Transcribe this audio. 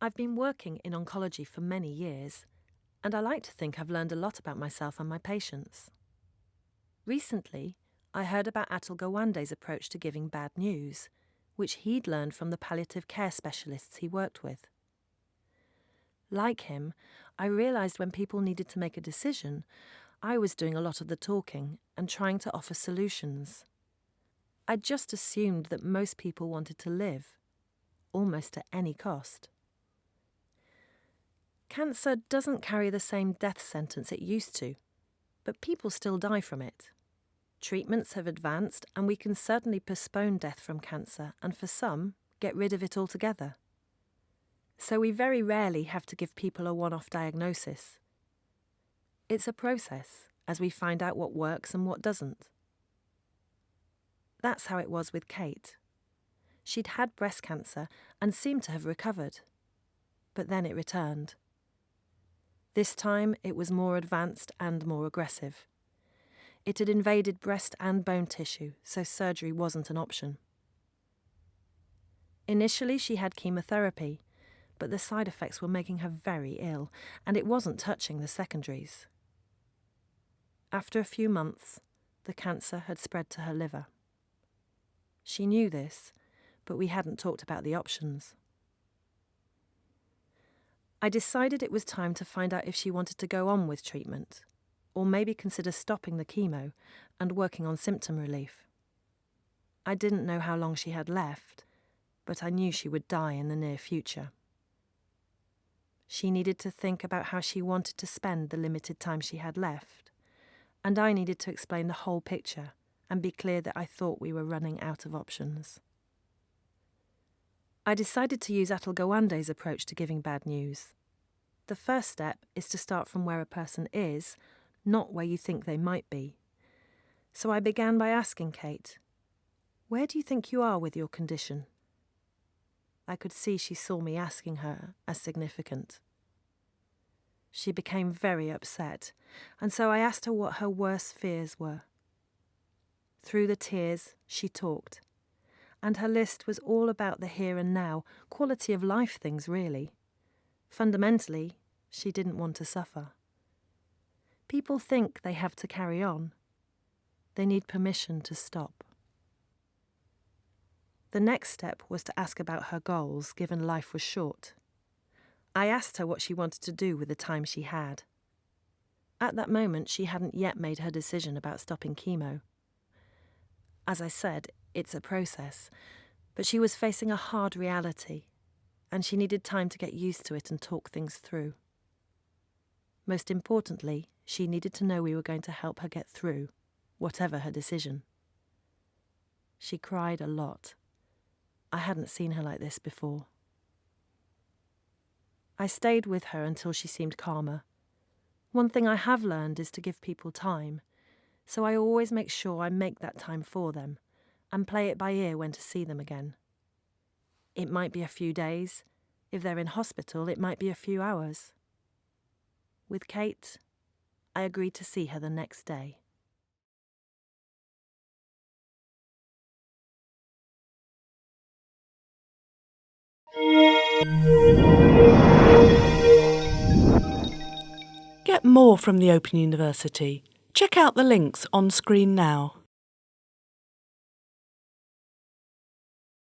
I've been working in oncology for many years, and I like to think I've learned a lot about myself and my patients. Recently, I heard about Atul Gawande's approach to giving bad news, which he'd learned from the palliative care specialists he worked with. Like him, I realised when people needed to make a decision, I was doing a lot of the talking and trying to offer solutions. I'd just assumed that most people wanted to live, almost at any cost. Cancer doesn't carry the same death sentence it used to, but people still die from it. Treatments have advanced, and we can certainly postpone death from cancer and, for some, get rid of it altogether. So we very rarely have to give people a one-off diagnosis. It's a process, as we find out what works and what doesn't. That's how it was with Kate. She'd had breast cancer and seemed to have recovered. But then it returned. This time it was more advanced and more aggressive. It had invaded breast and bone tissue, so surgery wasn't an option. Initially she had chemotherapy, but the side effects were making her very ill, and it wasn't touching the secondaries. After a few months, the cancer had spread to her liver. She knew this, but we hadn't talked about the options. I decided it was time to find out if she wanted to go on with treatment, or maybe consider stopping the chemo and working on symptom relief. I didn't know how long she had left, but I knew she would die in the near future. She needed to think about how she wanted to spend the limited time she had left, and I needed to explain the whole picture and be clear that I thought we were running out of options. I decided to use Atul Gawande's approach to giving bad news. The first step is to start from where a person is, not where you think they might be. So I began by asking Kate, "Where do you think you are with your condition?" I could see she saw me asking her as significant. She became very upset, and so I asked her what her worst fears were. Through the tears, she talked, and her list was all about the here and now, quality of life things really. Fundamentally, she didn't want to suffer. People think they have to carry on. They need permission to stop. The next step was to ask about her goals, given life was short. I asked her what she wanted to do with the time she had. At that moment, she hadn't yet made her decision about stopping chemo. As I said, it's a process, but she was facing a hard reality, and she needed time to get used to it and talk things through. Most importantly, she needed to know we were going to help her get through, whatever her decision. She cried a lot. I hadn't seen her like this before. I stayed with her until she seemed calmer. One thing I have learned is to give people time, so I always make sure I make that time for them and play it by ear when to see them again. It might be a few days. If they're in hospital, it might be a few hours. With Kate, I agreed to see her the next day. Get more from the Open University. Check out the links on screen now.